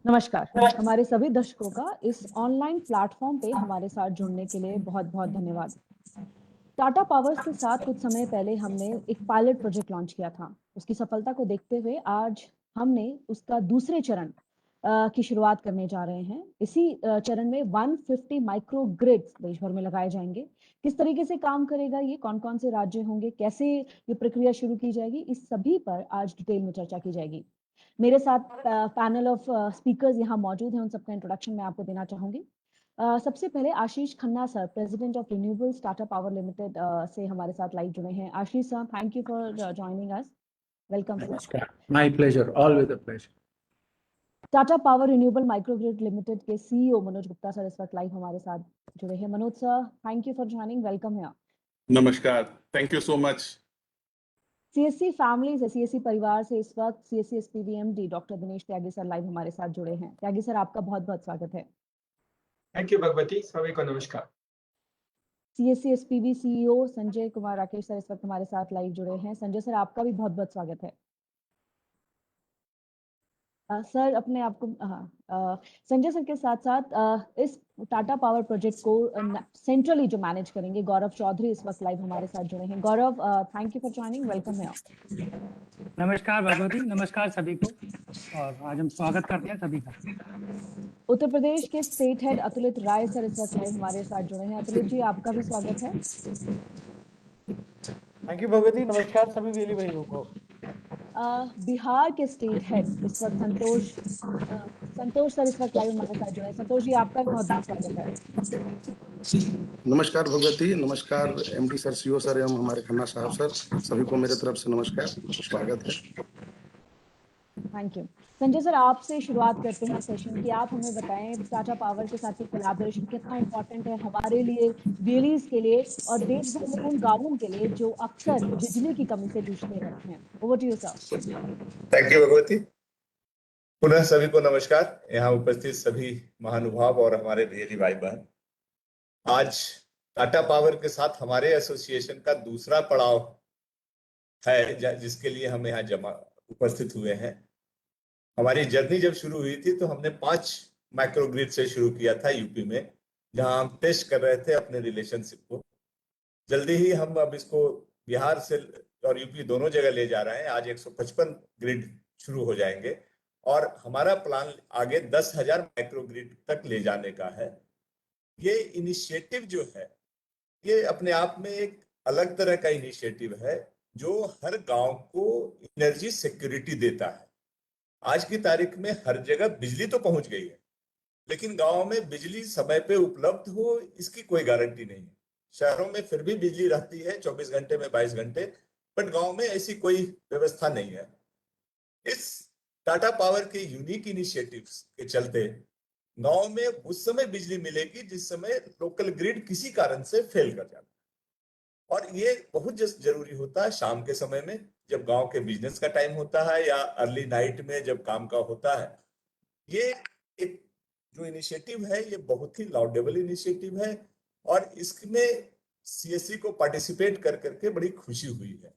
नमस्कार। हमारे सभी दर्शकों का इस ऑनलाइन प्लेटफॉर्म पे हमारे साथ जुड़ने के लिए बहुत बहुत धन्यवाद। टाटा पावर्स के साथ कुछ समय पहले हमने एक पायलट प्रोजेक्ट लॉन्च किया था। उसकी सफलता को देखते हुए आज हमने उसका दूसरे चरण की शुरुआत करने जा रहे हैं। इसी चरण में 150 माइक्रो ग्रिड्स देश भर में लगाए जाएंगे। किस तरीके से काम करेगा ये, कौन कौन से राज्य होंगे, कैसे ये प्रक्रिया शुरू की जाएगी, इस सभी पर आज डिटेल में चर्चा की जाएगी। मेरे साथ पैनल ऑफ स्पीकर्स यहाँ मौजूद हैं। उन सबका इंट्रोडक्शन मैं आपको देना चाहूंगी। सबसे पहले Ashish Khanna sir, president of renewables Tata power limited से हमारे साथ लाइव जुड़े हैं। Ashish sir, thank you for joining us. Welcome sir. नमस्कार, my pleasure, always a pleasure. Tata power renewable microgrid limited के सीईओ मनोज गुप्ता सर इस वक्त लाइव हमारे साथ जुड़े हैं। Manoj sir, thank you for joining, welcome है। नमस्कार, thank you so much. CSC families CSC परिवार से इस वक्त CSC SPV MD doctor Dinesh Tyagi sir live हमारे साथ जुड़े हैं। त्यागी सर, आपका बहुत बहुत स्वागत है। थैंक यू भगवती, सभी को नमस्कार। CSC SPV CEO Sanjay Kumar Rakesh sir इस वक्त हमारे साथ लाइव जुड़े हैं। संजय सर, आपका भी बहुत बहुत स्वागत है। सर अपने आपको संजय सर के साथ साथ इस टाटा पावर प्रोजेक्ट को सेंट्रली जो मैनेज करेंगे गौरव चौधरी इस वक्त लाइव हमारे साथ जुड़े हैं। Gaurav, thank you for joining, welcome है। नमस्कार भगवती, नमस्कार सभी को, और आज हम स्वागत करते हैं सभी का। उत्तर प्रदेश के स्टेट हेड अतुलित राय सर इस वक्त लाइव हमारे साथ जुड़े हैं। अतुलित जी, आपका भी स्वागत है। थैंक यू भगवती, नमस्कार सभी वेली भाइयों को। बिहार के स्टेट हेड इस वक्त संतोष सर इस वक्त लाइव हमारे साथ जुड़े हैं। संतोष जी, आपका भी बहुत बहुत स्वागत है। नमस्कार भगवती, नमस्कार एमडी सर, सीईओ सर एवं हमारे खन्ना साहब सर, सभी को मेरे तरफ से नमस्कार, स्वागत है। Thank you. संजय सर, आपसे शुरुआत करते हैं सेशन की। आप हमें बताएं टाटा पावर के साथ कोलैबोरेशन कितना इंपॉर्टेंट है हमारे लिए, वेलीज के लिए और देश भर में उन गांवों के लिए जो अक्सर बिजली की कमी से जूझते रहते हैं। Over to you sir. Thank you Bhagwati. पुनः सभी को नमस्कार, यहाँ उपस्थित सभी महानुभाव और हमारे वेली भाई बहन। आज टाटा पावर के साथ हमारे एसोसिएशन का दूसरा पड़ाव है जिसके लिए हम यहाँ जमा उपस्थित हुए हैं। हमारी जर्नी जब शुरू हुई थी तो हमने 5 माइक्रोग्रिड से शुरू किया था यूपी में, जहां हम टेस्ट कर रहे थे अपने रिलेशनशिप को। जल्दी ही हम अब इसको बिहार से और यूपी दोनों जगह ले जा रहे हैं। आज 155 ग्रिड शुरू हो जाएंगे और हमारा प्लान आगे 10,000 माइक्रोग्रिड तक ले जाने का है। ये इनिशिएटिव जो है ये अपने आप में एक अलग तरह का इनिशिएटिव है जो हर गांव को एनर्जी सिक्योरिटी देता है। आज की तारीख में हर जगह बिजली तो पहुंच गई है, लेकिन गांव में बिजली समय पे उपलब्ध हो इसकी कोई गारंटी नहीं है। शहरों में फिर भी बिजली रहती है 24 घंटे में 22 घंटे, बट गांव में ऐसी कोई व्यवस्था नहीं है। इस टाटा पावर के यूनिक इनिशिएटिव्स के चलते गांव में उस समय बिजली मिलेगी जिस समय लोकल ग्रिड किसी कारण से फेल कर जाता है, और ये बहुत जरूरी होता है शाम के समय में जब गांव के बिजनेस का टाइम होता है या अर्ली नाइट में जब काम का होता है। ये एक जो इनिशिएटिव है ये बहुत ही लाउडेबल इनिशिएटिव है और इसमें सीएससी को पार्टिसिपेट कर करके बड़ी खुशी हुई है।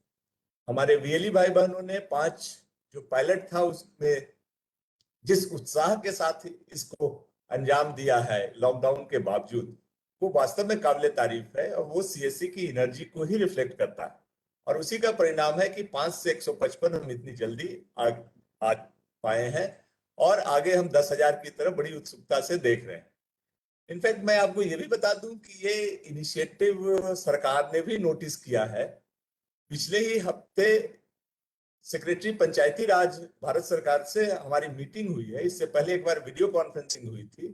हमारे वीएलई भाई बहनों ने 5 जो पायलट था उसमें जिस उत्साह के साथ इसको अंजाम दिया है लॉकडाउन के बावजूद, वो वास्तव में काबिले तारीफ है और वो सीएससी की एनर्जी को ही रिफ्लेक्ट करता है। और उसी का परिणाम है कि 5 से 155 हम इतनी जल्दी आ पाए हैं और आगे हम 10,000 की तरफ बड़ी उत्सुकता से देख रहे हैं। इनफैक्ट मैं आपको ये भी बता दूं कि ये इनिशिएटिव सरकार ने भी नोटिस किया है। पिछले ही हफ्ते सेक्रेटरी पंचायती राज भारत सरकार से हमारी मीटिंग हुई है। इससे पहले एक बार वीडियो कॉन्फ्रेंसिंग हुई थी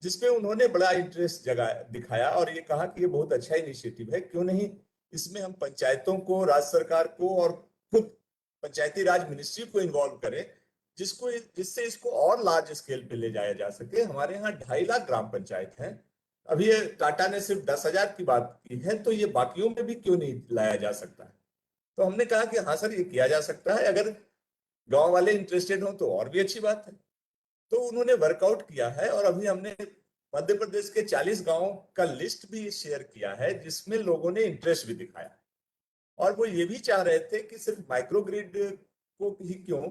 जिसमें उन्होंने बड़ा इंटरेस्ट दिखाया और ये कहा कि ये बहुत अच्छा इनिशिएटिव है, क्यों नहीं इसमें हम पंचायतों को, राज्य सरकार को और खुद पंचायती राज मिनिस्ट्री को इन्वॉल्व करें, जिससे इसको और लार्ज स्केल पे ले जाया जा सके। हमारे यहाँ 2.5 लाख ग्राम पंचायत हैं। अभी ये टाटा ने सिर्फ 10,000 की बात की है, तो ये बाकियों में भी क्यों नहीं लाया जा सकता है। तो हमने कहा कि हाँ सर, ये किया जा सकता है, अगर गांव वाले इंटरेस्टेड हो तो और भी अच्छी बात है। तो उन्होंने वर्कआउट किया है और अभी हमने मध्य प्रदेश के 40 गांवों का लिस्ट भी शेयर किया है जिसमें लोगों ने इंटरेस्ट भी दिखाया। और वो ये भी चाह रहे थे कि सिर्फ माइक्रोग्रिड को ही क्यों,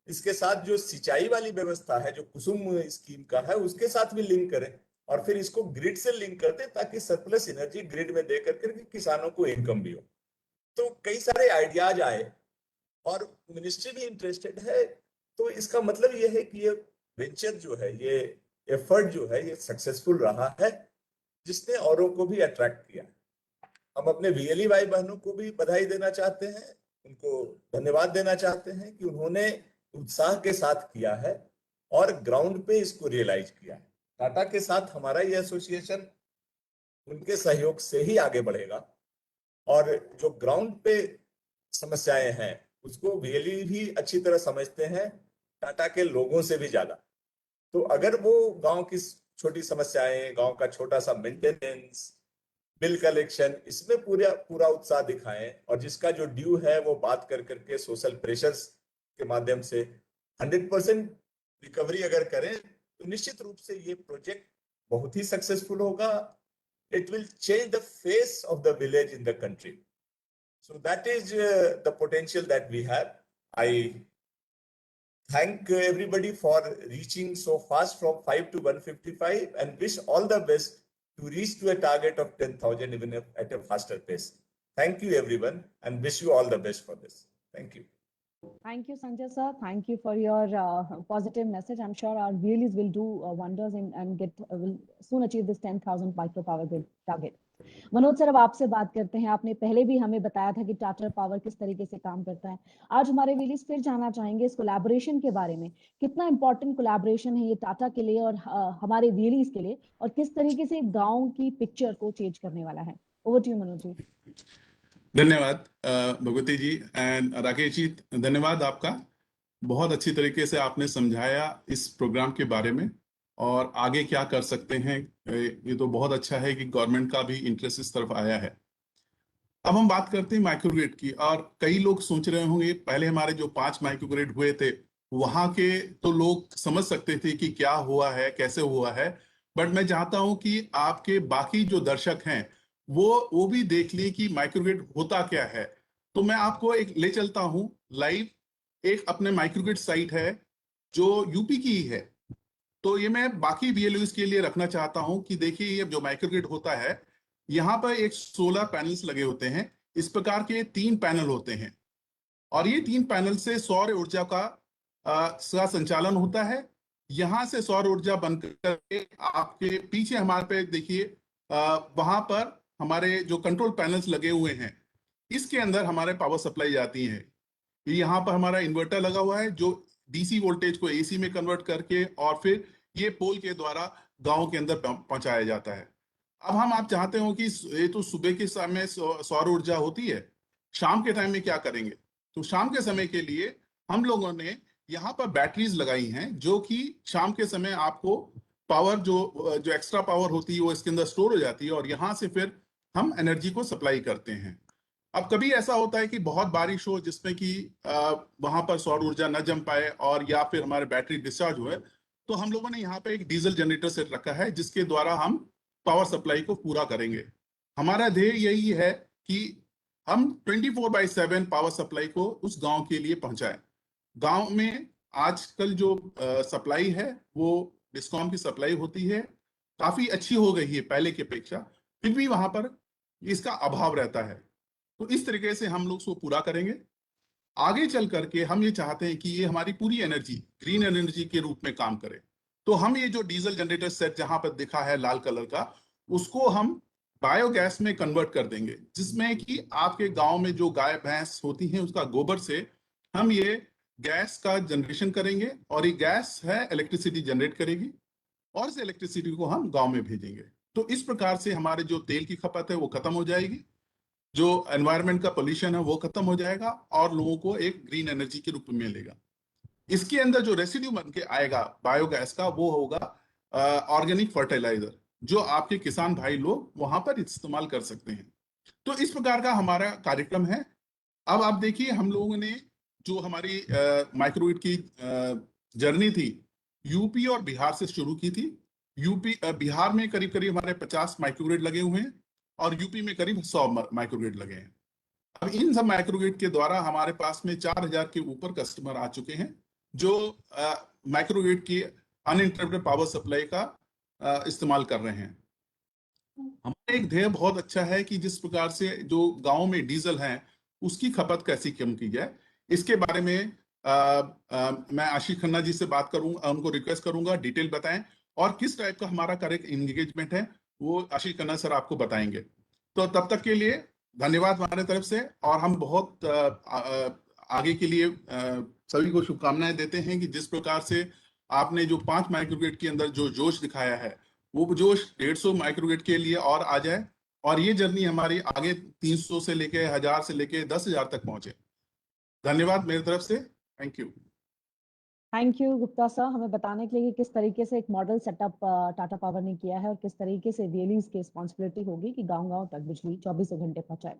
इसके साथ जो सिंचाई वाली व्यवस्था है, जो कुसुम स्कीम का है, उसके साथ भी लिंक करें और फिर इसको ग्रिड से लिंक कर दें ताकि सरप्लस एनर्जी ग्रिड में दे करके किसानों को इनकम भी हो। तो कई सारे आइडियाज आए और मिनिस्ट्री भी इंटरेस्टेड है। तो इसका मतलब ये है कि ये वेंचर जो है, ये एफर्ट जो है, ये सक्सेसफुल रहा है, जिसने औरों को भी अट्रैक्ट किया। हम अपने वीएलई भाई बहनों को भी बधाई देना चाहते हैं, उनको धन्यवाद देना चाहते हैं कि उन्होंने उत्साह के साथ किया है और ग्राउंड पे इसको रियलाइज किया है। टाटा के साथ हमारा ये एसोसिएशन उनके सहयोग से ही आगे बढ़ेगा और जो ग्राउंड पे समस्याएं हैं उसको वीएलई भी अच्छी तरह समझते हैं, टाटा के लोगों से भी ज्यादा। तो अगर वो गांव की छोटी समस्याएं, गांव का छोटा सा मेंटेनेंस, बिल कलेक्शन, इसमें पूरा उत्साह दिखाएं और जिसका जो ड्यू है वो बात कर करके सोशल प्रेशर्स के माध्यम से 100% रिकवरी अगर करें तो निश्चित रूप से ये प्रोजेक्ट बहुत ही सक्सेसफुल होगा। It will change the face of the village in the country. So that is the potential that we have. I thank everybody for reaching so fast from 5 to 155 and wish all the best to reach to a target of 10,000 even at a faster pace. Thank you everyone and wish you all the best for this. Thank you. Thank you, Sanjay sir. Thank you for your positive message. I'm sure our VLEs will do wonders and will soon achieve this 10,000 micropower grid target. Manoj sir, अब आपसे बात करते हैं। आपने पहले भी हमें बताया था कि टाटा पावर किस तरीके से काम करता है। आज हमारे VLEs फिर जानना चाहेंगे इस कोलैबोरेशन के बारे में। कितना इंपॉर्टेंट कोलैबोरेशन है ये टाटा के लिए और हमारे VLEs के लिए, और किस तरीके से गांव की पिक्चर को चेंज करने वाला है। Over to you Manoj ji. धन्यवाद भगवती जी एंड राकेश जी, धन्यवाद आपका। बहुत अच्छी तरीके से आपने समझाया इस प्रोग्राम के बारे में और आगे क्या कर सकते हैं। ये तो बहुत अच्छा है कि गवर्नमेंट का भी इंटरेस्ट इस तरफ आया है। अब हम बात करते हैं माइक्रोग्रिड की, और कई लोग सोच रहे होंगे पहले हमारे जो 5 माइक्रोग्रिड हुए थे वहां के तो लोग समझ सकते थे कि क्या हुआ है, कैसे हुआ है, बट मैं चाहता हूं कि आपके बाकी जो दर्शक हैं वो भी देख लिए कि माइक्रोग्रिड होता क्या है। तो मैं आपको एक ले चलता हूं लाइव। एक अपने माइक्रोग्रिड साइट है जो यूपी की ही है, तो ये मैं बाकी VLEs के लिए रखना चाहता हूं कि देखिए ये जो माइक्रोग्रिड होता है, यहाँ पर एक 16 पैनल्स लगे होते हैं। इस प्रकार के 3 पैनल होते हैं और ये 3 पैनल से सौर ऊर्जा का संचालन होता है। यहां से सौर ऊर्जा बनकर आपके पीछे हमारे पे देखिए वहां पर हमारे जो कंट्रोल पैनल्स लगे हुए हैं, इसके अंदर हमारे पावर सप्लाई जाती है। यहाँ पर हमारा इन्वर्टर लगा हुआ है जो DC वोल्टेज को AC में कन्वर्ट करके और फिर ये पोल के द्वारा गांव के अंदर पहुंचाया जाता है। अब आप चाहते हो कि ये तो सुबह के समय सौर ऊर्जा होती है, शाम के टाइम में क्या करेंगे? तो शाम के समय के लिए हम लोगों ने यहाँ पर बैटरीज लगाई हैं जो कि शाम के समय आपको पावर जो एक्स्ट्रा पावर होती है वो इसके अंदर स्टोर हो जाती है और यहाँ से फिर हम एनर्जी को सप्लाई करते हैं। अब कभी ऐसा होता है कि बहुत बारिश हो जिसमें कि वहां पर सौर ऊर्जा न जम पाए और या फिर हमारे बैटरी डिस्चार्ज हुए, तो हम लोगों ने यहाँ पे एक डीजल जनरेटर सेट रखा है जिसके द्वारा हम पावर सप्लाई को पूरा करेंगे। हमारा ध्येय यही है कि हम 24/7 पावर सप्लाई को उस गांव के लिए पहुंचाएं। गांव में आजकल जो सप्लाई है वो डिस्कॉम की सप्लाई होती है, काफी अच्छी हो गई है पहले की अपेक्षा, फिर भी वहां पर इसका अभाव रहता है। तो इस तरीके से हम लोग उसको पूरा करेंगे। आगे चल करके हम ये चाहते हैं कि ये हमारी पूरी एनर्जी ग्रीन एनर्जी के रूप में काम करे। तो हम ये जो डीजल जनरेटर सेट जहां पर दिखा है लाल कलर का, उसको हम बायोगैस में कन्वर्ट कर देंगे, जिसमें कि आपके गांव में जो गाय भैंस होती हैं उसका गोबर से हम ये गैस का जनरेशन करेंगे और ये गैस है इलेक्ट्रिसिटी जनरेट करेगी और इस इलेक्ट्रिसिटी को हम गांव में भेजेंगे। तो इस प्रकार से हमारे जो तेल की खपत है वो खत्म हो जाएगी, जो एनवायरनमेंट का पोल्यूशन है वो खत्म हो जाएगा और लोगों को एक ग्रीन एनर्जी के रूप में मिलेगा। इसके अंदर जो रेसिड्यू बन के आएगा बायोगैस का वो होगा ऑर्गेनिक फर्टिलाइजर, जो आपके किसान भाई लोग वहां पर इस्तेमाल कर सकते हैं। तो इस प्रकार का हमारा कार्यक्रम है। अब आप देखिए हम लोगों ने जो हमारी माइक्रोग्रिड की जर्नी थी यूपी और बिहार से शुरू की थी। बिहार में करीब करीब हमारे 50 माइक्रोग्रिड लगे हुए हैं और यूपी में करीब 100 माइक्रोग्रिड लगे हैं। अब इन सब माइक्रोग्रिड के द्वारा हमारे पास में 4000 के ऊपर कस्टमर आ चुके हैं जो माइक्रोग्रिड की अनइंटरप्टेड पावर सप्लाई का इस्तेमाल कर रहे हैं। हमारा एक ध्येय बहुत अच्छा है कि जिस प्रकार से जो गांव में डीजल है उसकी खपत कैसी कम की जाए। इसके बारे में मैं आशीष खन्ना जी से बात करूंगा, उनको रिक्वेस्ट करूंगा डिटेल बताएं और किस टाइप का हमारा करेक्ट एंगेजमेंट है वो आशीष खन्ना सर आपको बताएंगे। तो तब तक के लिए धन्यवाद हमारे तरफ से, और हम बहुत आगे के लिए सभी को शुभकामनाएं देते हैं कि जिस प्रकार से आपने जो 5 माइक्रोग्रिड के अंदर जो जोश दिखाया है वो जोश 150 माइक्रोग्रिड के लिए और आ जाए, और ये जर्नी हमारी आगे 300 से लेके 1000 से लेके 10,000 तक पहुंचे। धन्यवाद मेरी तरफ से। Thank you. Thank you Gupta sir, हमें बताने के लिए कि किस तरीके से एक मॉडल सेटअप टाटा पावर ने किया है और किस तरीके से VLEs की रिस्पॉन्सिबिलिटी होगी कि गांव-गांव तक बिजली 24 घंटे पहुंचाए।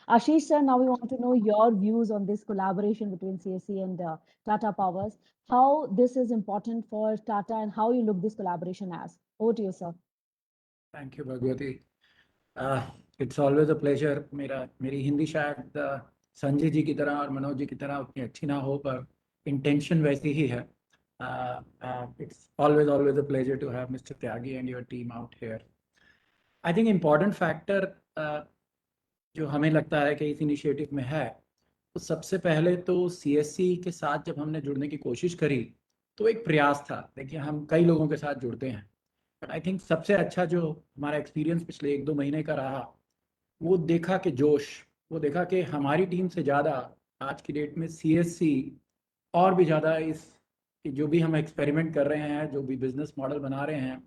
Ashish sir, now we want to know your views on this collaboration between CSC and Tata Powers. How this is important for Tata and how you look this collaboration as. Over to you, sir. Thank you, Bhagwati. It's always a pleasure. मेरी हिंदी शायद संजय जी की तरह और मनोज जी की तरह उतनी अच्छी ना हो, पर इंटेंशन वैसी ही है. It's always a pleasure to have Mr. Tyagi and your team out here. I think important factor जो हमें लगता है कि इस इनिशिएटिव में है, तो सबसे पहले तो CSC के साथ जब हमने जुड़ने की कोशिश करी तो एक प्रयास था. देखिए, हम कई लोगों के साथ जुड़ते हैं, बट आई थिंक सबसे अच्छा जो हमारा एक्सपीरियंस पिछले 1-2 महीने का रहा, वो देखा कि जोश, वो देखा कि हमारी टीम से ज़्यादा आज की डेट में CSC और भी ज़्यादा इस जो भी हम एक्सपेरिमेंट कर रहे हैं, जो भी बिजनेस मॉडल बना रहे हैं,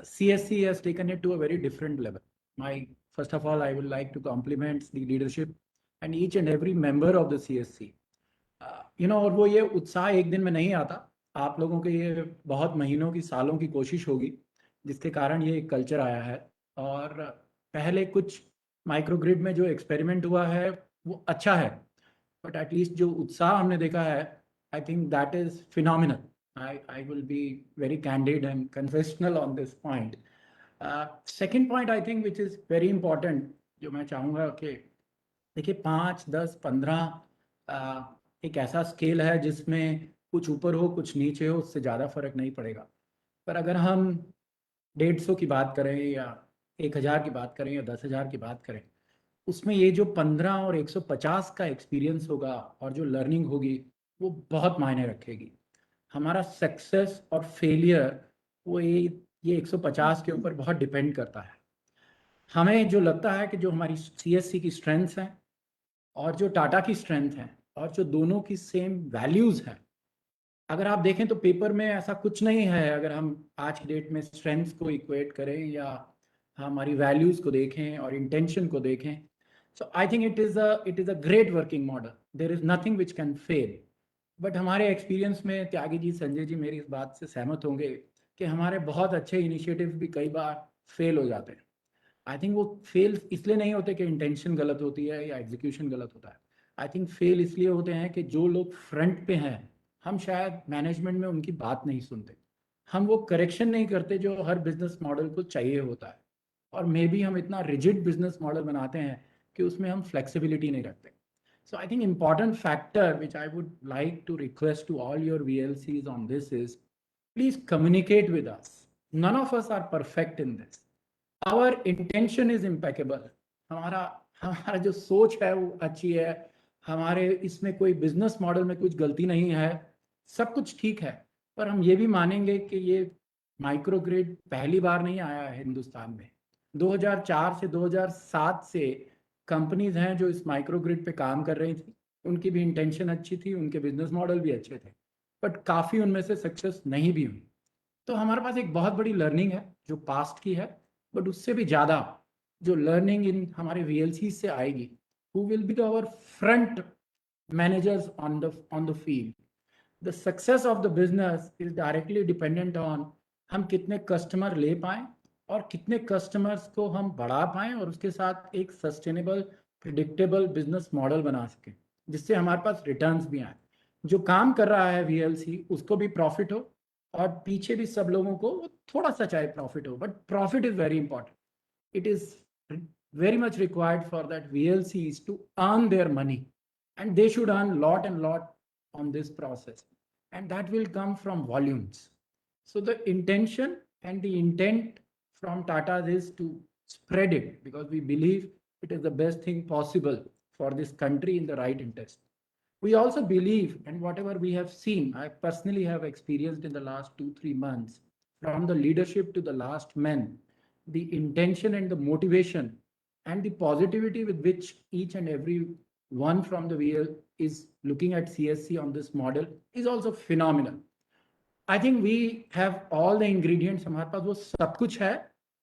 CSC has taken it to a very different level. First of all, I would like to compliment the leadership and each and every member of the CSC. और वो ये उत्साह एक दिन में नहीं आता, आप लोगों के ये बहुत महीनों की, सालों की कोशिश होगी जिसके कारण ये कल्चर आया है. और पहले कुछ माइक्रोग्रिड में जो एक्सपेरिमेंट हुआ है वो अच्छा है, बट एटलीस्ट जो उत्साह हमने देखा है, I think that is phenomenal. I will be very candid and confessional on this point. Second point I think which is very important, जो मैं चाहूँगा कि देखिए 5, 10, 15 एक ऐसा स्केल है जिसमें कुछ ऊपर हो कुछ नीचे हो, उससे ज़्यादा फर्क नहीं पड़ेगा. पर अगर हम 150 की बात करें या 1000 की बात करें या 10,000 की बात करें, उसमें ये जो 15 और 150 का एक्सपीरियंस होगा और जो लर्निंग होगी वो बहुत मायने रखेगी. हमारा सक्सेस और फेलियर वो ये 150 के ऊपर बहुत डिपेंड करता है. हमें जो लगता है कि जो हमारी CSC की स्ट्रेंथ्स हैं और जो टाटा की स्ट्रेंथ है और जो दोनों की सेम वैल्यूज़ हैं, अगर आप देखें तो पेपर में ऐसा कुछ नहीं है. अगर हम आज की डेट में स्ट्रेंथ्स को इक्वेट करें या हमारी वैल्यूज़ को देखें और इंटेंशन को देखें, so I think it is a great working model. There is nothing which can fail. But हमारे एक्सपीरियंस में त्यागी जी, संजय जी मेरी इस बात से सहमत होंगे कि हमारे बहुत अच्छे इनिशिएटिव भी कई बार फेल हो जाते हैं. आई थिंक वो फेल इसलिए नहीं होते कि इंटेंशन गलत होती है या एग्जीक्यूशन गलत होता है. आई थिंक फेल इसलिए होते हैं कि जो लोग फ्रंट पे हैं, हम शायद मैनेजमेंट में उनकी बात नहीं सुनते, हम वो करेक्शन नहीं करते जो हर बिजनेस मॉडल को चाहिए होता है, और मे बी हम इतना रिजिड बिजनेस मॉडल बनाते हैं कि उसमें हम फ्लेक्सिबिलिटी नहीं रखते. So I think important factor which I would like to request to all your VLCs on this is, please communicate with us. None of us are perfect in this. Our intention is impeccable. हमारा जो सोच है वो अच्छी है, हमारे इसमें कोई बिजनेस मॉडल में कुछ गलती नहीं है, सब कुछ ठीक है. पर हम ये भी मानेंगे कि ये माइक्रोग्रिड पहली बार नहीं आया है हिंदुस्तान में. 2004 से 2007 से कंपनीज हैं जो इस माइक्रोग्रिड पे काम कर रही थी, उनकी भी इंटेंशन अच्छी थी, उनके बिजनेस मॉडल भी अच्छे थे, बट काफ़ी उनमें से सक्सेस नहीं भी हुई. तो हमारे पास एक बहुत बड़ी लर्निंग है जो पास्ट की है, बट उससे भी ज़्यादा जो लर्निंग इन हमारे VLC से आएगी, who will be our front managers on the field. The success of the business is directly dependent on हम कितने कस्टमर ले पाएँ और कितने कस्टमर्स को हम बढ़ा पाएँ और उसके साथ एक सस्टेनेबल प्रिडिक्टेबल बिजनेस मॉडल बना सकें जिससे हमारे पास रिटर्न्स भी आए. जो काम कर रहा है VLC उसको भी प्रॉफिट हो और पीछे भी सब लोगों को थोड़ा सा चाहे प्रॉफिट हो, but profit is very important. It is very much required for that VLCs to earn their money, and they should earn lot and lot on this process. and that will come from volumes. So the intention and the intent from Tata is to spread it because we believe it is the best thing possible for this country in the right interest. We also believe, and whatever we have seen, I personally have experienced in the last 2-3 months, from the leadership to the last man, the intention and the motivation and the positivity with which each and every one from the VL is looking at CSC on this model is also phenomenal. I think we have all the ingredients. हमारे पास वो सब कुछ है.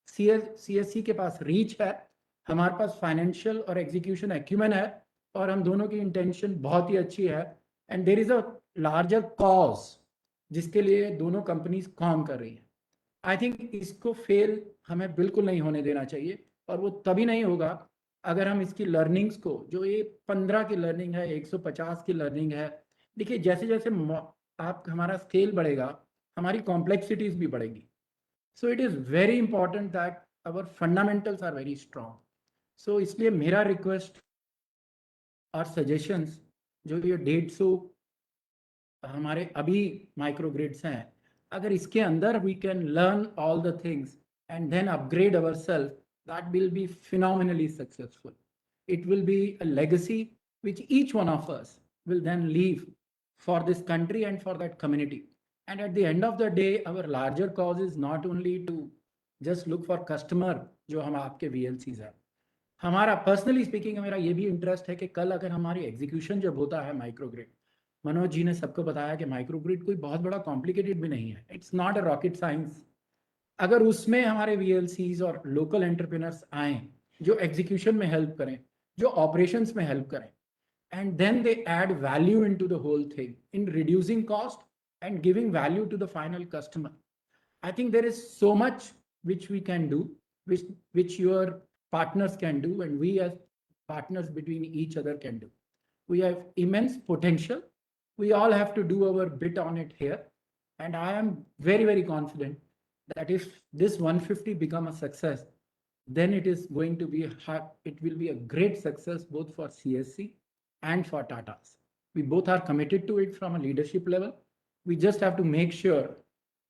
CSC के पास reach है, हमारे पास financial और execution acumen है, और हम दोनों की intention बहुत ही अच्छी है. And there is a larger cause जिसके लिए दोनों companies काम कर रही हैं. I think इसको fail हमें बिल्कुल नहीं होने देना चाहिए, और वो तभी नहीं होगा अगर हम इसकी learnings को, जो ये 15 की learning है, 150 की learning है. देखिए जैसे जैसे आप हमारा स्केल बढ़ेगा, हमारी कॉम्प्लेक्सिटीज भी बढ़ेगी. So it is very important that our fundamentals are very strong. So इसलिए मेरा रिक्वेस्ट और सजेशंस, जो ये 150 हमारे अभी माइक्रोग्रिड्स हैं, अगर इसके अंदर we can learn all the things and then upgrade our self, that will be phenomenally successful. It will be a legacy which each one of us will then leave for this country and for that community. And at the end of the day, our larger cause is not only to just look for customer जो हम आपके VLCs हैं. हमारा personally speaking मेरा ये भी interest है कि कल अगर हमारी एग्जीक्यूशन जब होता है माइक्रोग्रिड, मनोज जी ने सबको बताया कि माइक्रोग्रिड कोई बहुत बड़ा कॉम्प्लिकेटेड भी नहीं है. It's not a rocket science. अगर उसमें हमारे VLCs और लोकल एंटरप्रेन्योर्स आए जो एग्जीक्यूशन में हेल्प करें, जो ऑपरेशंस में हेल्प करें, and then they add value into the whole thing in reducing cost and giving value to the final customer. I think there is so much which we can do, which your partners can do, and we as partners between each other can do. We have immense potential. We all have to do our bit on it here, and I am very, very confident that if this 150 become a success, then it is going to be it will be a great success both for CSC and for Tatas. We both are committed to it from a leadership level. We just have to make sure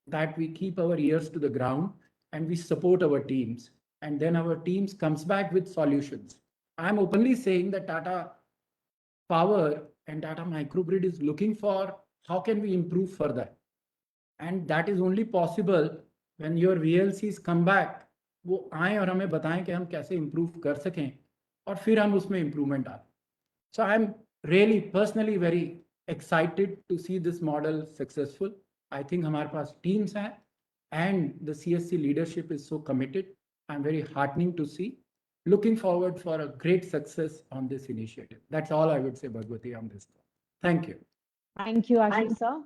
that we keep our ears to the ground and we support our teams, and then our teams comes back with solutions. I'm openly saying that Tata Power and Tata Microgrid is looking for how can we improve further, and that is only possible when your VLCs come back, वो आए और हमें बताएं कि हम कैसे improve कर सकें, और फिर हम उसमें improvement आए. So I'm really personally very excited to see this model successful. I think हमारे पास teams हैं, and the CSC leadership is so committed. I'm very heartening to see. Looking forward for a great success on this initiative. That's all I would say, Bhagwati, on this. Thank you. Thank you, Ashish sir.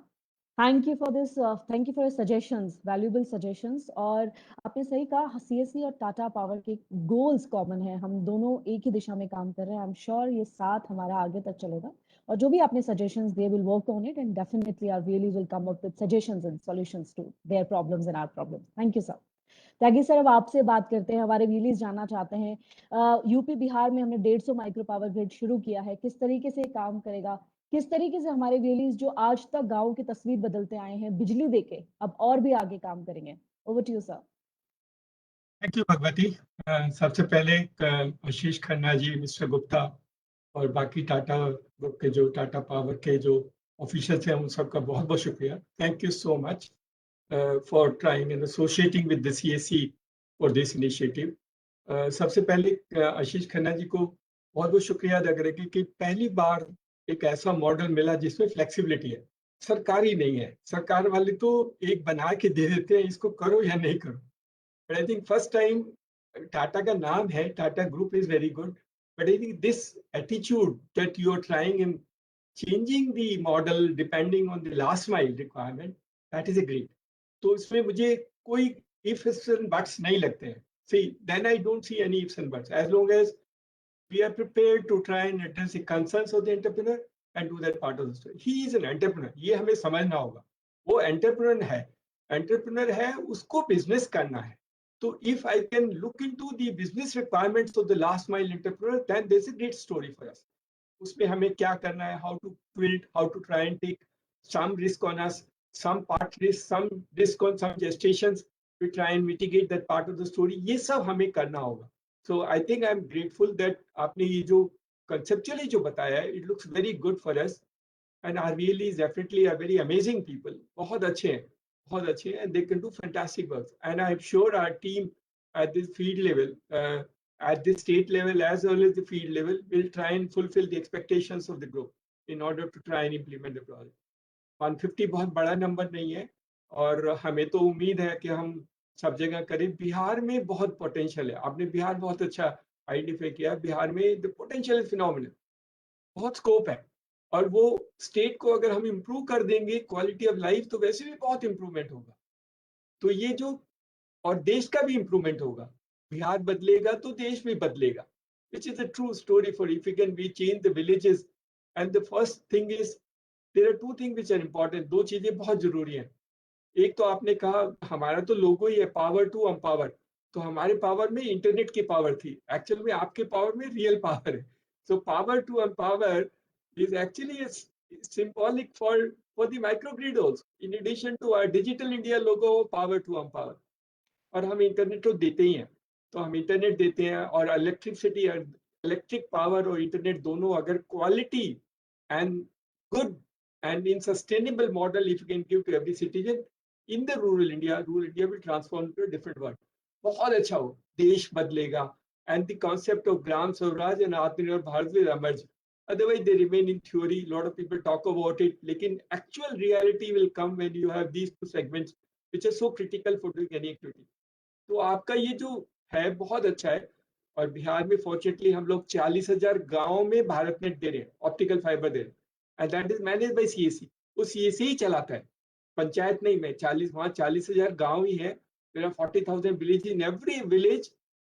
Thank you for this. Thank you for your suggestions, valuable suggestions. और आपने सही कहा, CSC और Tata power के goals common है. हम दोनों एक ही दिशा में काम कर रहे हैं. आई एम श्योर ये साथ हमारा आगे तक चलेगा. और जो भी आपने सजेशंस दिए, will work on it and definitely our really will come up with suggestions and solutions to their problems and our problems. Thank you sir. Tyagi sir, अब आपसे बात करते हैं. हमारे व्यूअर्स जानना चाहते हैं, यूपी बिहार में हमने 150 माइक्रो पावर ग्रिड शुरू किया है. किस तरीके से काम करेगा, किस तरीके से हमारे व्यूअर्स जो आज तक गांव की तस्वीर बदलते आए हैं बिजली देके, अब और भी आगे काम करेंगे. Over to you sir. Thank you Bhagwati. सबसे पहले आशीष खन्ना जी, मिस्टर गुप्ता और बाकी टाटा ग्रुप के जो टाटा पावर के जो ऑफिसर्स हैं, उन सबका बहुत बहुत शुक्रिया. Thank you so much for trying and associating with the CSC for this initiative. सबसे पहले आशीष खन्ना जी को बहुत बहुत शुक्रिया अदा करेंगे कि पहली बार एक ऐसा मॉडल मिला जिसमें फ्लेक्सिबिलिटी है. सरकारी नहीं है, सरकार वाले तो एक बना के दे देते हैं, इसको करो या नहीं करो. But I think first time Tata का नाम है, Tata Group is very good. But I think this attitude that you are trying in changing the model depending on the last mile requirement, that is a great. तो इसमें मुझे कोई ifs and buts नहीं लगते हैं. See, then I don't see any ifs and buts. As long as we are prepared to try and address the concerns of the entrepreneur and do that part of the story. He is an entrepreneur. ये हमें समझना होगा. वो entrepreneur है, उसको business करना है. So if I can look into the business requirements of the last mile entrepreneur, then there's a great story for us. उसमें हमें क्या करना है, how to build, how to try and take some risk on us, some part risk, some risk on some gestations. We try and mitigate that part of the story. ये सब हमें करना होगा. So I think I'm grateful that आपने ये जो conceptually जो बताया है, it looks very good for us. And our VLEs definitely are very amazing people. बहुत अच्छे हैं, and they can do fantastic work. And I'm sure our team at this field level, at the state level as well as the field level, will try and fulfill the expectations of the group in order to try and implement the project. 150 बहुत बड़ा number नहीं है, और हमें तो उम्मीद है कि हम सब जगह करें. बिहार में बहुत पोटेंशियल है. आपने बिहार बहुत अच्छा आइडेंटिफाई किया. बिहार में द पोटेंशियल इज फिनोमिनल, बहुत स्कोप है. और वो स्टेट को अगर हम इम्प्रूव कर देंगे क्वालिटी ऑफ लाइफ, तो वैसे भी बहुत इम्प्रूवमेंट होगा. तो ये जो, और देश का भी इम्प्रूवमेंट होगा. बिहार बदलेगा तो देश भी बदलेगा, which is a true story for if we can we change the villages. And the first thing is, there are two things which are important. दो चीजें बहुत जरूरी हैं. एक तो आपने कहा हमारा तो लोगो ही है, पावर टू एम्पावर. तो हमारे पावर में इंटरनेट की पावर थी, एक्चुअल में आपके पावर में रियल पावर है. So power to empower is actually a symbolic for the microgrid also. In addition to our digital India logo, power to empower. और हम इंटरनेट तो देते ही हैं. तो हम इंटरनेट देते हैं, और इलेक्ट्रिसिटी, इलेक्ट्रिक पावर और इंटरनेट दोनों अगर quality and good and in sustainable model if you can give to every citizen in the rural India will transform to a different world. बहुत अच्छा हो, देश बदलेगा. And the concept of Gram Swaraj and Atmanirbhar Bharat will emerge. Otherwise, they remain in theory. A lot of people talk about it. Lekin actual reality will come when you have these two segments, which are so critical for doing any activity. तो आपका ये जो है बहुत अच्छा है. और बिहार में फॉर्चुनेटली हम लोग 40,000 गाँव में भारत नेट दे रहे हैं, ऑप्टिकल फाइबर दे रहे हैं. And that is manage by CSC. वो CSC ही चलाता है, पंचायत नहीं. मैं 40,000 गाँव ही है. There are 40,000 villages. In every village,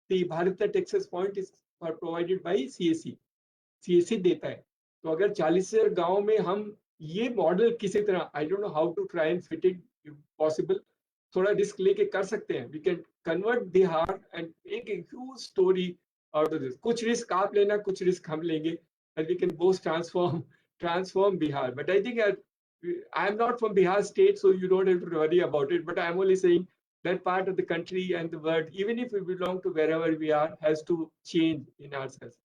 the BharatNet access point is provided by CSC. CSC देता है. तो अगर 40,000 गाँव में हम ये मॉडल किसी तरह, I don't know how to try and fit it, possible, थोड़ा रिस्क लेके कर सकते हैं. We can convert Bihar and make a huge story out of this. कुछ रिस्क आप लेना, कुछ रिस्क हम लेंगे, and we can both transform Bihar. But I think I am not from Bihar state, so you don't have to worry about it. But I am only saying that part of the country and the world, even if we belong to wherever we are, has to change in ourselves.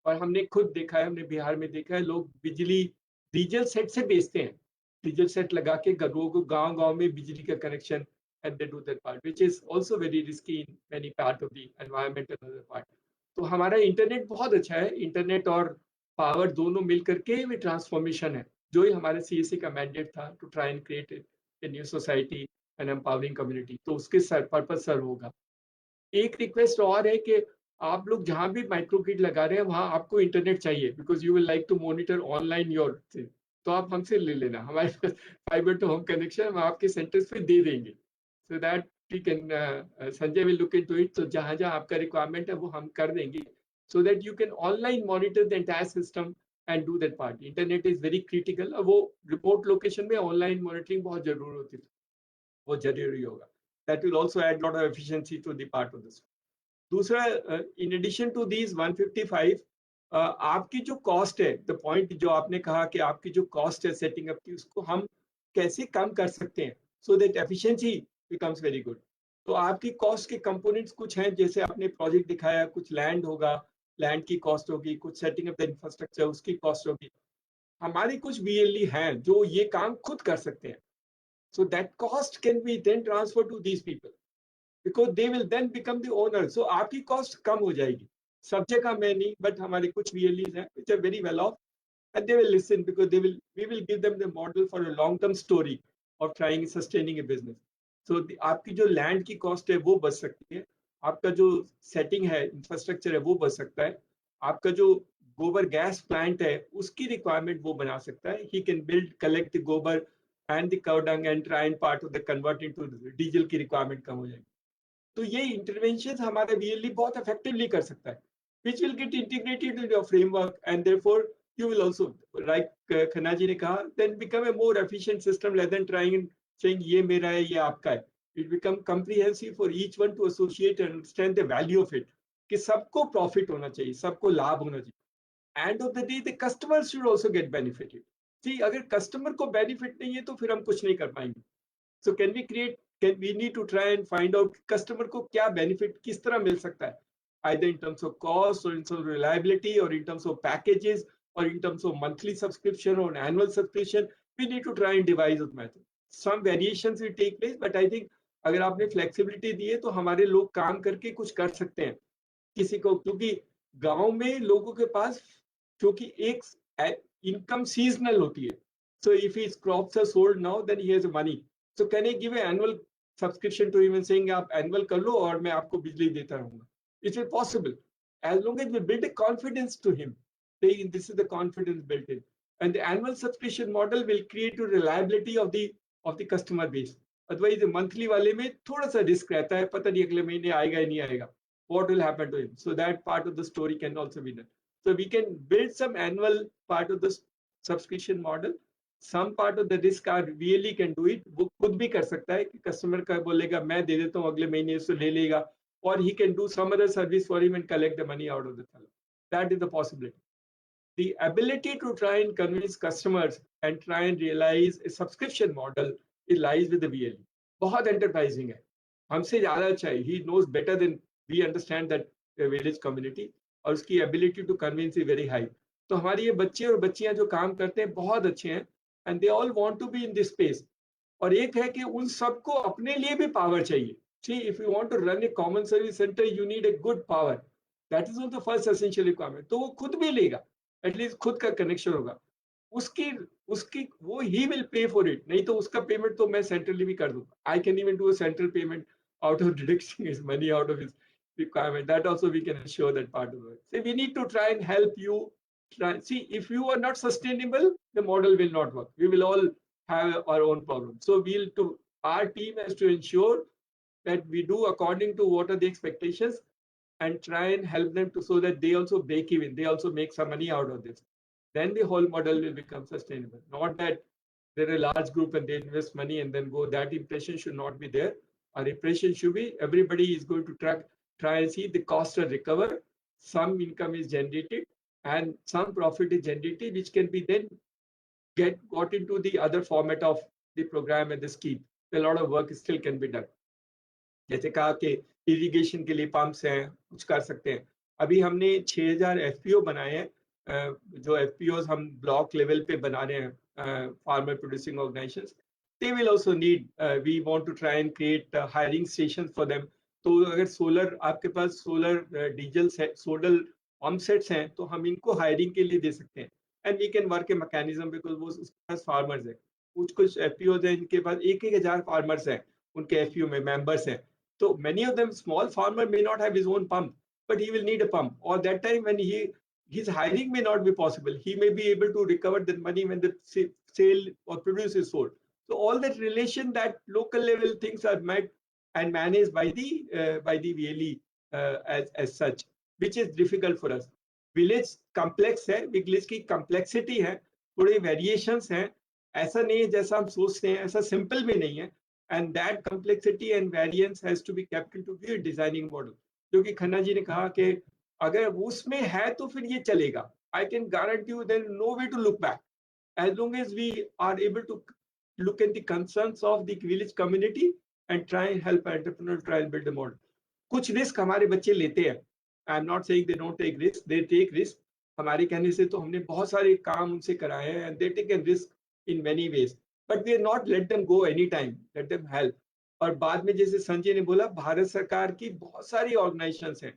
और हमने खुद देखा है, हमने बिहार में देखा है, लोग बिजली डीजल सेट से बेचते हैं. डीजल सेट लगा के घरों को, गांव में बिजली का connection, and they do that part, which is also very risky in many part of the environment and other part. तो हमारा इंटरनेट बहुत अच्छा है. इंटरनेट और पावर दोनों मिल करके भी ट्रांसफॉर्मेशन है, जो ही हमारे CSC का मैंडेट था, to try and create a new society and empowering community. तो उसके पर्पज सर्व होगा. एक रिक्वेस्ट और है कि आप लोग जहां भी माइक्रोग्रिड लगा रहे हैं, वहां आपको इंटरनेट चाहिए, because you will like to monitor online your thing. तो आप हमसे ले लेना, हमारे पास फाइबर टू होम कनेक्शन हम आपके सेंटर्स पे दे देंगे. So that we can, Sanjay will look into it. तो जहां जहां आपका रिक्वायरमेंट है वो हम कर देंगे, so that you can online monitor the entire system and do that part. Internet is very critical. वो रिमोट लोकेशन में ऑनलाइन मॉनिटरिंग बहुत जरूरी होती है, वो जरूरी होगा. That will also add lot of efficiency to the part of this. दूसरा, इन एडिशन टू दीज 155, आपकी जो कॉस्ट है, द पॉइंट जो आपने कहा कि आपकी जो कॉस्ट है सेटिंग अप की, उसको हम कैसे कम कर सकते हैं, so that efficiency becomes very good. तो आपकी कॉस्ट के कंपोनेंट्स कुछ हैं, जैसे आपने प्रोजेक्ट दिखाया, कुछ लैंड होगा, लैंड की कॉस्ट होगी, कुछ सेटिंग अप द इंफ्रास्ट्रक्चर उसकी कॉस्ट होगी. हमारे कुछ VLE हैं जो ये काम खुद कर सकते हैं. So that cost can be then transferred to these people, because they will then become the owner. So आपकी cost कम हो जाएगी. सब जगह में नहीं, but हमारे कुछ VLEs हैं which are very well off, and they will listen because we will give them the model for a long-term story of trying sustaining a business. So आपकी जो land की cost है वो बच सकती है. आपका जो setting है, infrastructure है वो बच सकता है. आपका जो गोबर गैस plant है उसकी requirement वो बना सकता है. He can collect the गोबर and the cow dung and try and part of the convert into diesel की रिक्वायरमेंट कम हो जाएगी. तो ये इंटरवेंशन हमारा VLE बहुत इफेक्टिवली कर सकता है, which will get integrated into your framework, and therefore you will also, like Khanna ji ने कहा, then become a more efficient system rather than trying and saying ये मेरा है ये आपका है. It become comprehensive for each one to associate and understand the value of it, कि सबको profit होना चाहिए, सबको लाभ होना चाहिए. End of the day, the customers should also get benefited. See, अगर कस्टमर को बेनिफिट नहीं है तो फिर हम कुछ नहीं कर पाएंगे. So can we need to try and find out customer को क्या बेनिफिट किस तरह मिल सकता है, either in terms of cost or in terms of reliability or in terms of packages or in terms of monthly subscription or annual subscription. We need to try and devise a method. Some variations will take place, but I think अगर आपने flexibility दी है तो हमारे लोग काम करके कुछ कर सकते हैं किसी को, क्योंकि गांव में लोगों के पास क्योंकि एक इनकम सीजनल होती है. So if his crops are sold now, then he has money. So can I give an annual subscription to him and saying आप annual कर लो और मैं आपको बिजली देता रहूंगा? It is possible as long as we build a confidence to him. Saying this is the confidence built in, and the annual subscription model will create a reliability of the customer base. Otherwise the monthly वाले में थोड़ा सा risk रहता है, पता नहीं अगले महीने आएगा या नहीं आएगा. What will happen to him? So that part of the story can also be done. So we can build some annual part of the subscription model. Some part of the risk are really can do it. वो खुद भी कर सकता है कि customer का बोलेगा मैं दे देता हूँ अगले महीने इसको ले लेगा, or he can do some other service for him and collect the money out of the seller. That is the possibility. The ability to try and convince customers and try and realize a subscription model, it lies with the VLE. बहुत enterprising है, हमसे ज़्यादा अच्छा है. He knows better than we understand that village community, और उसकी ability to convince is very high. तो हमारे ये बच्चे और बच्चियां जो काम करते हैं बहुत अच्छे हैं, and they all want to be in this space. और एक है कि उन सबको अपने लिए भी पावर चाहिए. See, if you want to run a common service center, you need a good power. That is also the first essential requirement. तो वो खुद भी लेगा, एटलीस्ट खुद का कनेक्शन होगा, उसकी उसकी वो he will pay for it. नहीं तो उसका पेमेंट तो मैं सेंट्रली भी कर दूंगा. I can even do a central payment out of deducting his money out of his requirement. That also we can ensure that part of it. So we need to try and help you. See, if you are not sustainable, the model will not work. We will all have our own problems. So our team has to ensure that we do according to what are the expectations and try and help them so that they also break even. They also make some money out of this. Then the whole model will become sustainable. Not that they're a large group and they invest money and then go. That impression should not be there. Our impression should be everybody is going to try and see the cost are recovered, some income is generated, and some profit is generated, which can be then got into the other format of the program and the scheme. A lot of work still can be done. जैसे कहा कि irrigation के लिए pumps हैं, कुछ कर सकते हैं. अभी हमने 6000 FPO बनाए हैं, जो FPOs हम ब्लॉक लेवल पे बना रहे हैं, farmer producing organisations. They will also need, we want to try and create hiring stations for them. तो अगर सोलर आपके पास solar diesel solar pump sets हैं तो हम इनको हायरिंग के लिए दे सकते हैं. And we can work a mechanism because वो उसके पास फार्मर्स हैं. कुछ FPOs हैं इनके पास 1000 फार्मर्स हैं, उनके FPO में मेंबर्स हैं. तो many of them small farmer may not have his own pump, but he will need a pump. Or that time when his hiring may not be possible, he may be able to recover the money when the sale or produce is sold. So all that relation, that local level things are met and managed by the VLE as such, which is difficult for us. Village complex है, village की complexity है, थोड़े variations हैं. ऐसा नहीं है जैसा हम सोचते हैं, ऐसा simple भी नहीं है. And that complexity and variance has to be kept into view in designing model. जो कि खन्ना जी ने कहा कि अगर उसमें है तो फिर ये चलेगा. I can guarantee you there is no way to look back. As long as we are able to look at the concerns of the village community and try and help entrepreneurs try and build a model. कुछ risk हमारे बच्चे लेते हैं. I am not saying they don't take risk. They take risk. हमारे कहने से तो हमने बहुत सारे काम उनसे कराए हैं and they take a risk in many ways. But we are not let them go anytime. Let them help. और बाद में जैसे संजय ने बोला, भारत सरकार की बहुत सारी ऑर्गेनाइजेशंस हैं.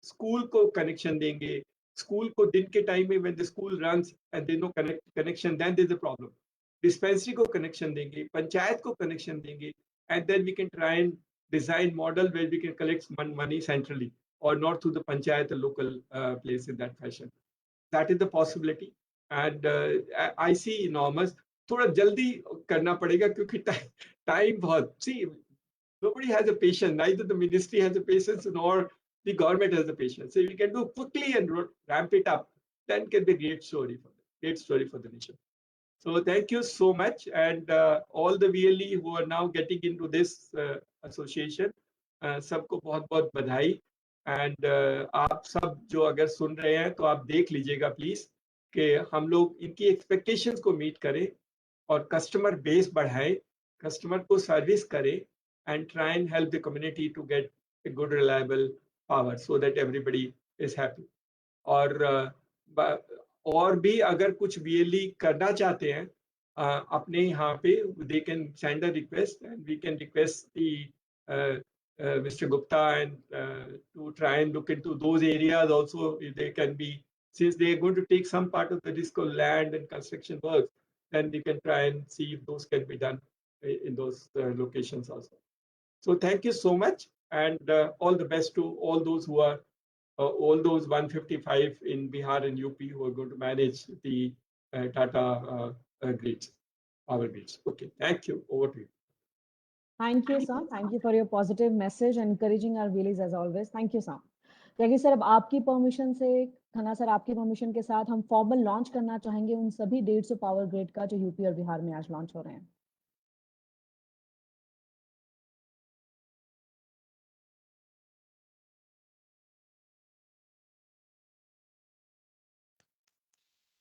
स्कूल को कनेक्शन देंगे, स्कूल को दिन के टाइम में when the school runs and there is no connection, then there is a problem. Dispensary को कनेक्शन देंगे, पंचायत को कनेक्शन देंगे, and then we can try and design model where we can collect money centrally or not through the panchayat or local place in that fashion. That is the possibility, and I see enormous. थोड़ा जल्दी करना पड़ेगा क्योंकि time बहुत. See, nobody has a patience. Neither the ministry has a patience nor the government has a patience. So we can do quickly and ramp it up. Then can be a great story for the nation. So thank you so much, and all the VLE who are now getting into this association, सबको बहुत-बहुत बधाई. And आप सब जो अगर सुन रहे हैं तो आप देख लीजिएगा प्लीज कि हम लोग इनकी एक्सपेक्टेशंस को मीट करें और कस्टमर बेस बढ़ाए, कस्टमर को सर्विस करें and try and help the community to get a good reliable power so that everybody is happy. और भी अगर कुछ VLE करना चाहते हैं अपने यहाँ पे, they can send a request and we can request the Mr. Gupta and to try and look into those areas also. If they can be, since they are going to take some part of the risk of land and construction work, then we can try and see if those can be done in those locations also. So thank you so much, and all the best to all those who are all those 155 in Bihar and UP who are going to manage the Tata grids, power grids. Okay, thank you. Over to you. Thank you, sir. Thank you for your positive message, encouraging our VLEs as always. Thank you, sir. Tyagi sir, अब आपकी permission से, Khanna sir आपकी permission के साथ हम formal launch करना चाहेंगे उन सभी 150 पावर ग्रिड का जो यूपी और बिहार में आज लॉन्च हो रहे हैं।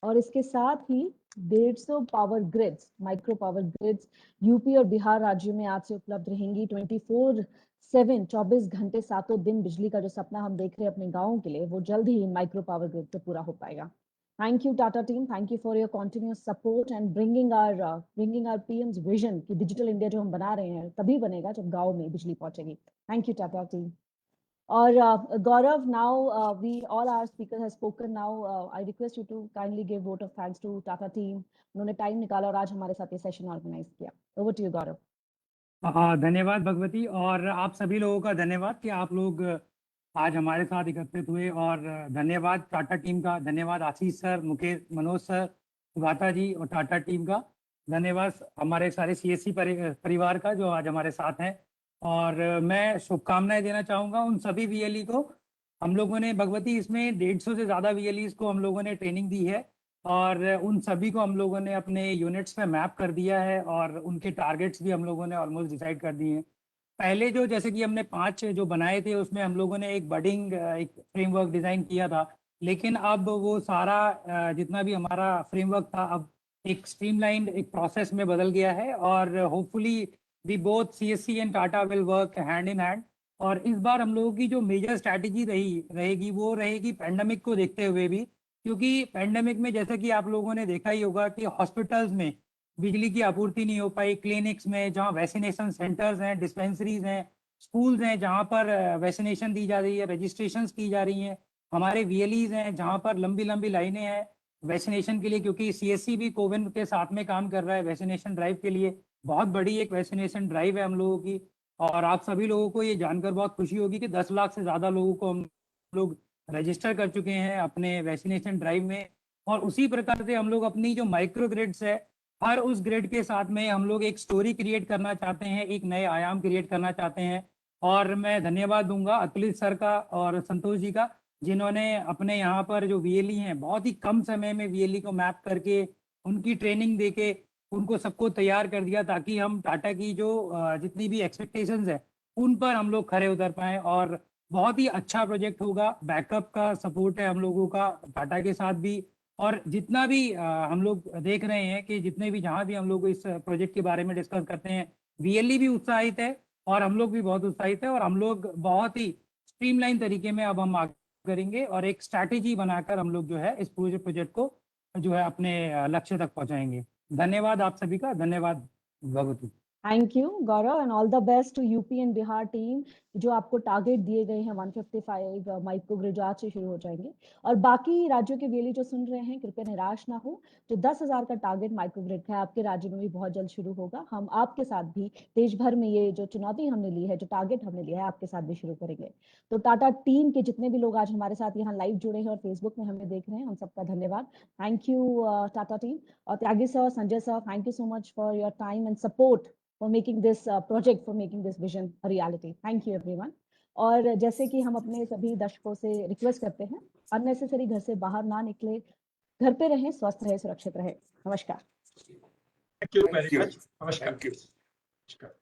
और इसके साथ ही 150 power grids, micro power grids UP और बिहार राज्यों में आज से उपलब्ध रहेंगी। 24/7 24 घंटे 7 दिन बिजली का जो सपना हम देख रहे हैं अपने गाँव के लिए, वो जल्द ही माइक्रो पावर ग्रिड से पूरा हो पाएगा। Thank you, Tata team. Thank you for your continuous support and bringing our PM's vision कि डिजिटल इंडिया जो हम बना रहे हैं तभी बनेगा जब गाँव में बिजली पहुंचेगी। Thank you, Tata team. और Gaurav, now we all our speakers have spoken. Now I request you to kindly give vote of thanks to Tata team. उन्होंने टाइम निकाला और आज हमारे साथ ये सेशन ऑर्गेनाइज किया। Over to you, Gaurav. धन्यवाद भगवती, और आप सभी लोगों का धन्यवाद कि आप लोग आज हमारे साथ एकत्रित हुए, और धन्यवाद टाटा टीम का, धन्यवाद आशीष सर, मुकेश, मनोज सर, सुगाता जी और टाटा टीम का, धन्यवाद हमारे सारे CSC परिवार का जो आज हमारे साथ हैं। और मैं शुभकामनाएं देना चाहूँगा उन सभी VLE को। हम लोगों ने भगवती इसमें 150 से ज़्यादा VLEs को हम लोगों ने ट्रेनिंग दी है, और उन सभी को हम लोगों ने अपने यूनिट्स में मैप कर दिया है, और उनके टारगेट्स भी हम लोगों ने ऑलमोस्ट डिसाइड कर दिए हैं। पहले जो जैसे कि हमने 5 जो बनाए थे उसमें हम लोगों ने एक बडिंग एक फ्रेमवर्क डिज़ाइन किया था, लेकिन अब वो सारा जितना भी हमारा फ्रेमवर्क था अब एक स्ट्रीमलाइंड एक प्रोसेस में बदल गया है, और hopefully we both CSC and Tata will work hand in hand. और इस बार हम लोगों की जो मेजर स्ट्रैटेजी रहेगी वो रहेगी पैंडेमिक को देखते हुए भी, क्योंकि पैंडेमिक में जैसा कि आप लोगों ने देखा ही होगा कि हॉस्पिटल्स में बिजली की आपूर्ति नहीं हो पाई, क्लिनिक्स में जहाँ वैक्सीनेशन सेंटर्स हैं, डिस्पेंसरीज हैं, स्कूल्स हैं जहाँ पर वैक्सीनेशन दी जा रही है, रजिस्ट्रेशंस की जा रही हैं, हमारे VLEs हैं जहाँ पर लंबी लंबी लाइनें हैं वैक्सीनेशन के लिए, क्योंकि CSC भी कोविन के साथ में काम कर रहा है वैक्सीनेशन ड्राइव के लिए। बहुत बड़ी एक वैक्सीनेशन ड्राइव है हम लोगों की, और आप सभी लोगों को ये जानकर बहुत खुशी होगी कि 10 लाख से ज़्यादा लोगों को हम लोग रजिस्टर कर चुके हैं अपने वैक्सीनेशन ड्राइव में। और उसी प्रकार से हम लोग अपनी जो माइक्रो ग्रिड्स है, हर उस ग्रिड के साथ में हम लोग एक स्टोरी क्रिएट करना चाहते हैं, एक नए आयाम क्रिएट करना चाहते हैं। और मैं धन्यवाद दूंगा अतुलित सर का और संतोष जी का, जिन्होंने अपने यहाँ पर जो VLE हैं बहुत ही कम समय में VLE को मैप करके उनकी ट्रेनिंग देके उनको सबको तैयार कर दिया, ताकि हम टाटा की जो जितनी भी एक्सपेक्टेशंस है उन पर हम लोग खरे उतर पाएँ। और बहुत ही अच्छा प्रोजेक्ट होगा, बैकअप का सपोर्ट है हम लोगों का टाटा के साथ भी। और जितना भी हम लोग देख रहे हैं कि जितने भी जहाँ भी हम लोग इस प्रोजेक्ट के बारे में डिस्कस करते हैं, VLE भी उत्साहित है और हम लोग भी बहुत उत्साहित है, और हम लोग बहुत ही स्ट्रीमलाइन तरीके में अब हम आगे करेंगे और एक स्ट्रैटेजी बनाकर हम लोग जो है इस पूरे प्रोजेक्ट को जो है अपने लक्ष्य तक पहुंचाएंगे। धन्यवाद आप सभी का, धन्यवाद Bhagwati. Thank you, Gaurav, and all the best to UP and Bihar team जो आपको टारगेट दिए गए हैं 155 माइक्रो ग्रिड आज से शुरू हो जाएंगे। और बाकी राज्यों के VLE जो सुन रहे हैं कृपया निराश ना हो, जो 10,000 का टारगेट माइक्रो ग्रिड का है आपके राज्य में भी बहुत जल्द शुरू होगा। हम आपके साथ भी देश भर में ये जो चुनौती हमने ली है, जो टारगेट हमने लिया है, आपके साथ भी शुरू करेंगे। तो टाटा टीम के जितने भी लोग आज हमारे साथ यहाँ लाइव जुड़े हैं और फेसबुक में हमें देख रहे हैं, उन सबका धन्यवाद। Thank you Tata team. और Tyagi sir, Sanjay sir, thank you so much for your time and support for making this project, for making this vision a reality. Thank you everyone. और जैसे कि हम अपने सभी दर्शकों से रिक्वेस्ट करते हैं, अननेसेसरी घर से बाहर ना निकले, घर पे रहें, स्वस्थ रहे, सुरक्षित रहे। नमस्कार। Thank you very much. Namaskar.